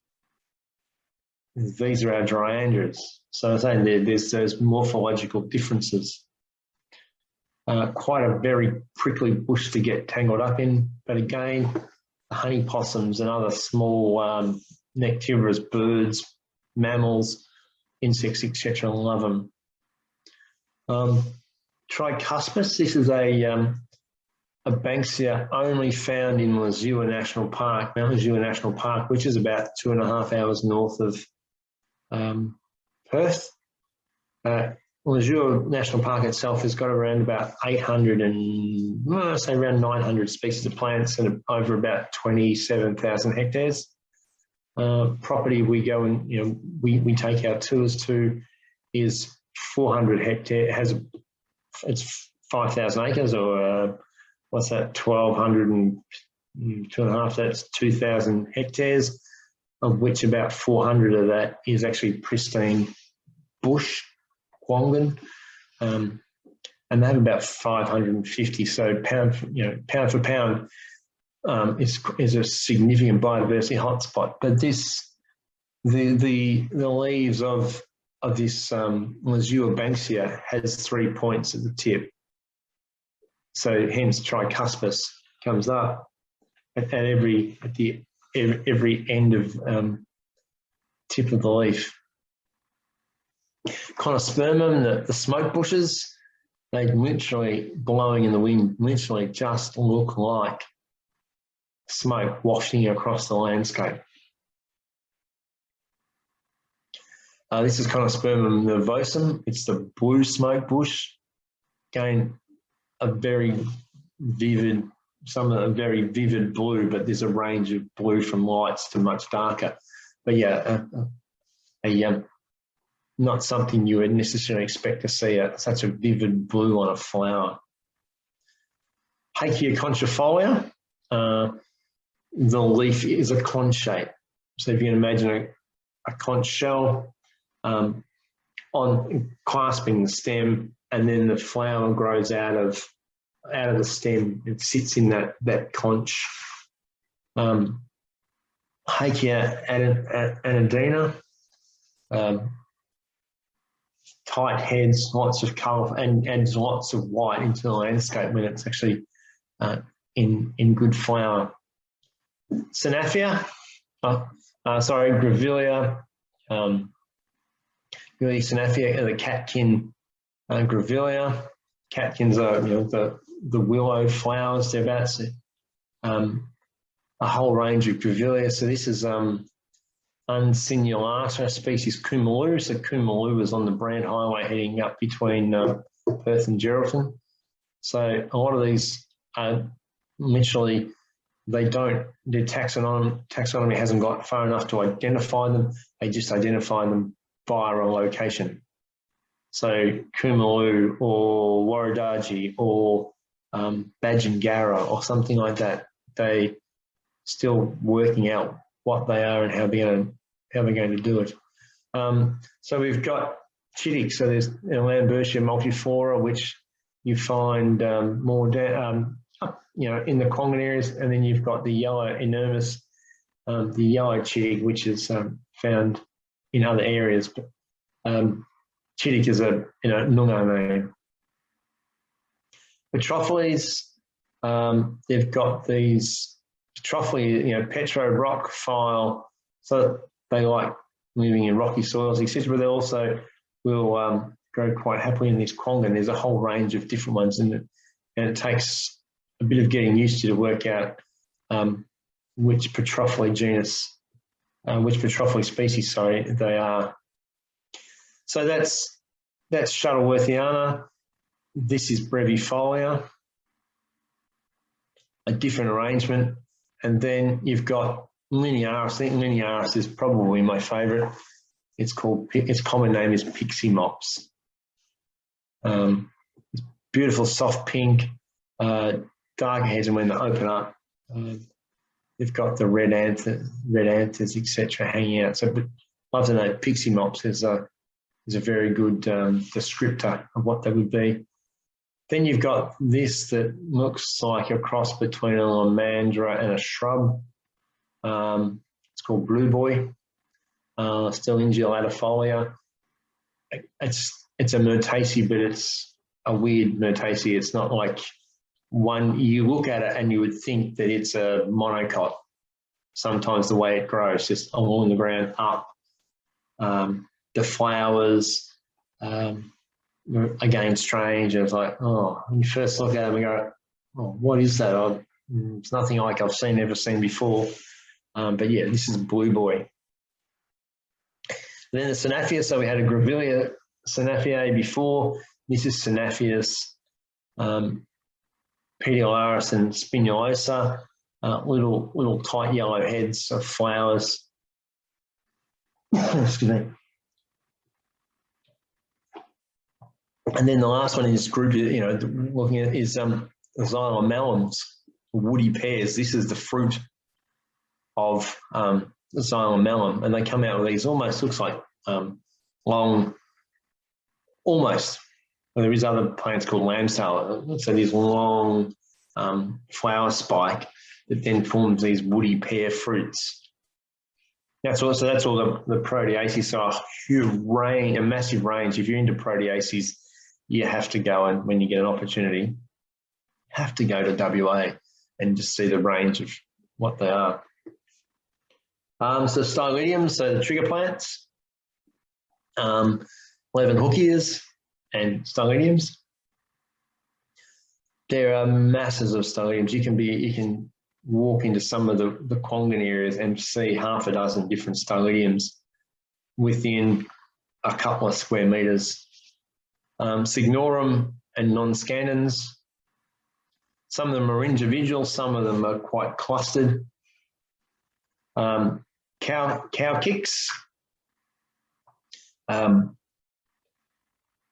Speaker 1: These are our Dryandras. So I'm saying there's those morphological differences. Quite a very prickly bush to get tangled up in, but again, the honey possums and other small nectivorous birds, mammals, insects, etc. love them. Tricuspis, this is a Banksia only found in Lezua National Park, Mount Lezua National Park, which is about 2.5 hours north of Perth. Lezua National Park itself has got around about 800 and around 900 species of plants and over about 27,000 hectares. Property we go and we take our tours to is 400 hectares. It's 5,000 acres, or what's that? 1,200 and 2.5. That's 2,000 hectares, of which about 400 of that is actually pristine bush, Kwongan, and they have about 550. So pound for pound is a significant biodiversity hotspot. But the leaves of this Lezua Banksia has 3 points at the tip. So hence tricuspis comes up at every end of tip of the leaf. Conospermum, the smoke bushes, they literally, blowing in the wind, literally just look like smoke wafting across the landscape. This is Conospermum nervosum. It's the blue smoke bush. Again, a very vivid, some of them are very vivid blue, but there's a range of blue from lights to much darker. But yeah, not something you would necessarily expect to see such a vivid blue on a flower. Hakea conchifolia, the leaf is a conch shape. So if you can imagine a conch shell on clasping the stem, and then the flower grows out of the stem. It sits in that conch. Hakea anodina, tight heads, lots of colour, and adds lots of white into the landscape when it's actually in good flower. Grevillea, really Synaphia, the catkin Grevillea. Catkins are the willow flowers. They're about a whole range of Grevillea. So this is Uncinulata species Coomaloo. So Coomaloo is on the Brant Highway heading up between Perth and Geraldton. So a lot of these are literally, their taxonomy hasn't got far enough to identify them. They just identify them via a location. So Coomaloo or Warradaji or Badgingara or something like that. They still working out what they are and how they're going to do it. So we've got Chittick. So there's Lambertia multiflora, which you find more down, in the Congan areas, and then you've got the yellow enormous, the yellow Chittick, which is found in other areas. But Chittick is a Noongar name. Petrophilles, they've got these Petrophilly, petro rock file, so they like living in rocky soils, etc. But they also will grow quite happily in this Congan. There's a whole range of different ones in it, and it takes a bit of getting used to work out which Petrophilly species, they are. So that's Shuttleworthiana. This is Brevifolia, a different arrangement. And then you've got Linearis. I think Linearis is probably my favourite. Its common name is Pixie Mops. Beautiful soft pink, dark heads, and when they open up, they've got the red anthers, etc., hanging out. So, but love to know Pixie Mops is a very good descriptor of what they would be. Then you've got this that looks like a cross between a lomandra and a shrub. It's called Blue Boy, Untitled Adipholias. It's a myrtaceae, but it's a weird myrtaceae. It's not like one, you look at it and you would think that it's a monocot. Sometimes the way it grows, just along the ground up. The flowers, again, strange. And it's like, when you first look at them and go, what is that? It's nothing like I've ever seen before. But yeah, this is Blue Boy. And then the Synaphius, so we had a Grevillea Synaphiae before. This is Synaphius Petiolaris and Spinulosa, little tight yellow heads of flowers. Excuse me. And then the last one in this group, looking at is Xylem melons, woody pears. This is the fruit of the Xylem melon, and they come out with these looks like long, almost. Well, there is other plants called lambsdale. So these long flower spike that then forms these woody pear fruits. That's all the proteaceae. So a massive range. If you're into proteaceae, you have to go, and when you get an opportunity, have to go to WA and just see the range of what they are. So Stylidium, so the trigger plants, Leeuwenhoekias and Stylidiums. There are masses of Stylidiums. You can walk into some of the Kwongan areas and see half a dozen different Stylidiums within a couple of square metres. Signorum and non-scandens. Some of them are individual, some of them are quite clustered. Cowkicks. And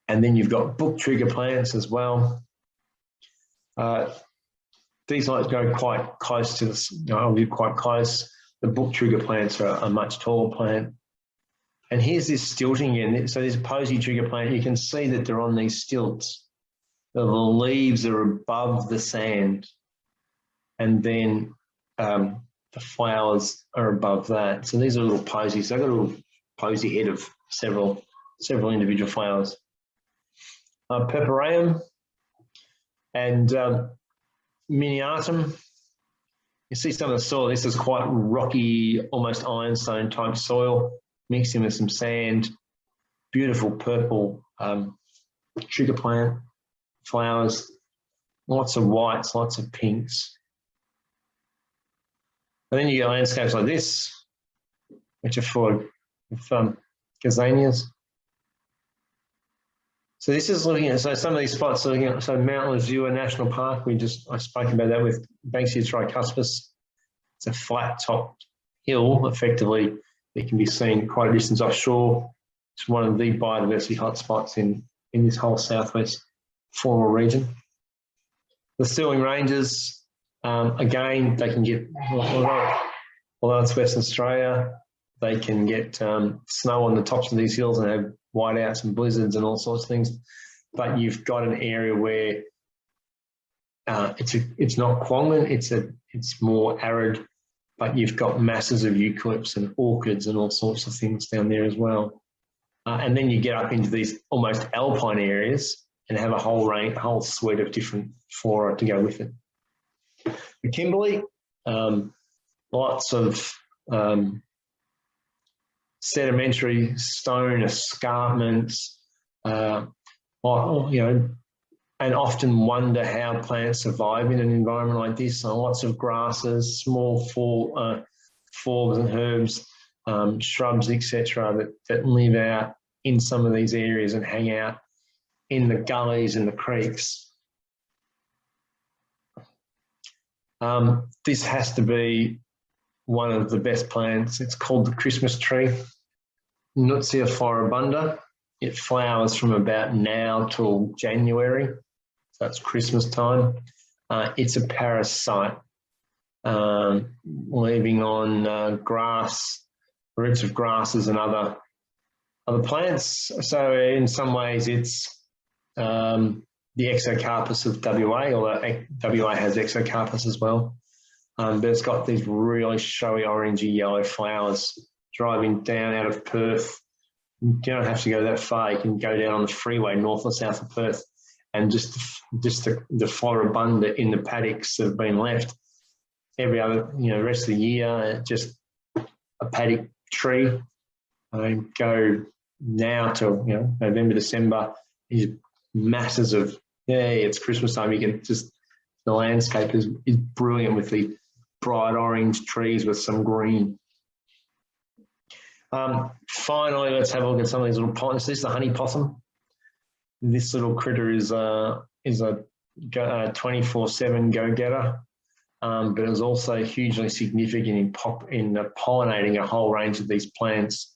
Speaker 1: then you've got book trigger plants as well. These like go quite close to this, I'll be quite close. The book trigger plants are a much taller plant. And here's this stilting again. So there's a posy trigger plant. You can see that they're on these stilts. The leaves are above the sand. And then the flowers are above that. So these are little posies. They've got a little posy head of several individual flowers. Purpureum and Miniatum. You see some of the soil. This is quite rocky, almost ironstone type soil, mixed in with some sand. Beautiful purple trigger plant flowers. Lots of whites, lots of pinks. And then you get landscapes like this, which are full of gazanias. So this is looking at, so some of these spots are looking at, so Mount Lezua National Park, I spoke about that with Banksia tricuspis. It's a flat topped hill, effectively, that can be seen quite a distance offshore. It's one of the biodiversity hotspots in this whole southwest floral region. The Stirling Ranges, again, they can get, although it's Western Australia, they can get snow on the tops of these hills and have whiteouts and blizzards and all sorts of things. But you've got an area where it's not Kwongan, it's more arid, but you've got masses of eucalypts and orchids and all sorts of things down there as well. And then you get up into these almost alpine areas and have a whole suite of different flora to go with it. The Kimberley, lots of sedimentary stone escarpments, and often wonder how plants survive in an environment like this. So lots of grasses, small forbs and herbs, shrubs, etc., that live out in some of these areas and hang out in the gullies and the creeks. This has to be one of the best plants. It's called the Christmas tree, Nutsia floribunda. It flowers from about now till January, so it's Christmas time. It's a parasite, living on grass, roots of grasses and other plants. So in some ways it's the exocarpus of WA, although WA has exocarpus as well. But it's got these really showy orangey yellow flowers driving down out of Perth. You don't have to go that far. You can go down on the freeway north or south of Perth, and just the floribunda in the paddocks that have been left every other, rest of the year, just a paddock tree. Go now till November, December, these masses of, it's Christmas time. You can just, the landscape is brilliant with the bright orange trees with some green. Finally, let's have a look at some of these little pollens. This is the honey possum. This little critter is a 24/7 go-getter, but is also hugely significant in pollinating a whole range of these plants.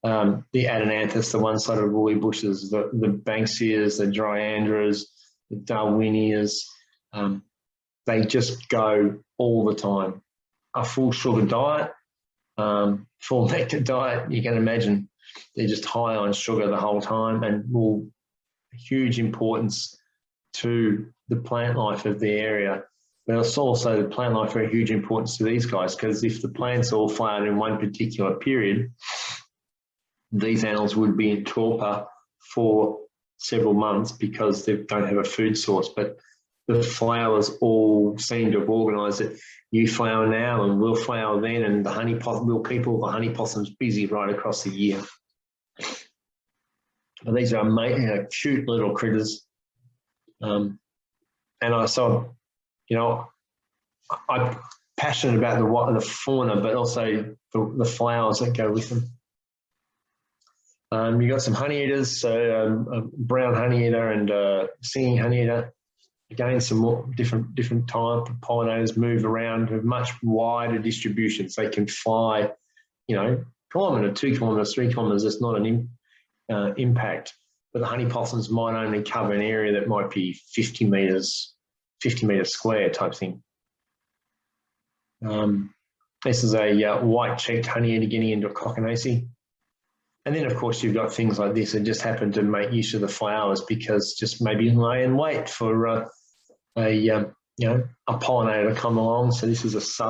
Speaker 1: The Adenanthus, the one-sided woolly bushes, the Banksias, the Dryandras, the Darwinias, they just go all the time. A full sugar diet, full nectar diet, you can imagine they're just high on sugar the whole time, and will huge importance to the plant life of the area. But it's also the plant life of huge importance to these guys, because if the plants all flowered in one particular period, these animals would be in torpor for several months because they don't have a food source. But the flowers all seem to have organised it. You flower now and we'll flower then, and the honey possum will keep all the honey possums busy right across the year. But these are amazing, cute little critters. And I'm passionate about the fauna, but also the flowers that go with them. You've got some honey eaters, so a brown honey eater and a singing honey eater. Again, some more different type of pollinators move around with much wider distributions. They can fly, kilometre, 2 kilometres, 3 kilometres. It's not an impact. But the honey possums might only cover an area that might be 50 metres square type thing. This is a white-cheeked honey eater getting into a cockinaceae. And then, of course, you've got things like this that just happen to make use of the flowers because just maybe lay and wait for a pollinator to come along. So this is this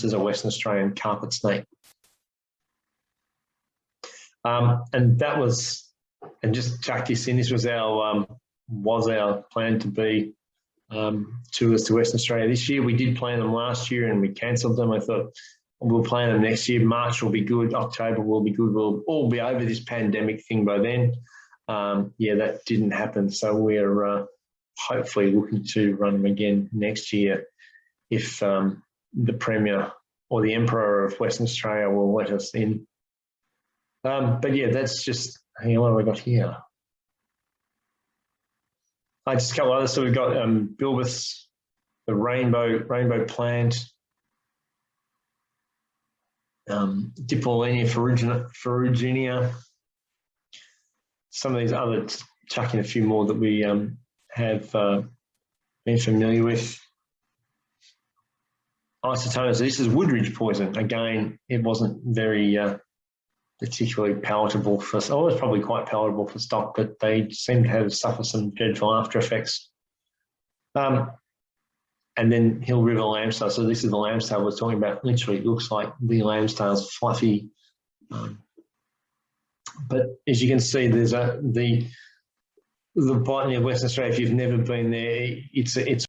Speaker 1: is a Western Australian carpet snake. And just chuck this in. This was our plan to be tours to Western Australia this year. We did plan them last year and we cancelled them. I thought we'll plan them next year. March will be good. October will be good. We'll all be over this pandemic thing by then. That didn't happen. So we're hopefully looking to run them again next year if the Premier or the Emperor of Western Australia will let us in. But yeah, that's just, hang on, what have I got here? Just a couple others. So we've got Bilbus, the rainbow plant, Dipolinia ferruginea. Some of these other, chucking a few more that we have been familiar with. Isotones. This is woodridge poison. Again, it wasn't very particularly palatable for, it was probably quite palatable for stock, but they seem to have suffered some dreadful after effects. And then Hill River lambsdale. So this is the lambsdale I was talking about. Literally, it looks like the lambsdale's fluffy. But as you can see, there's the botany of Western Australia. If you've never been there, it's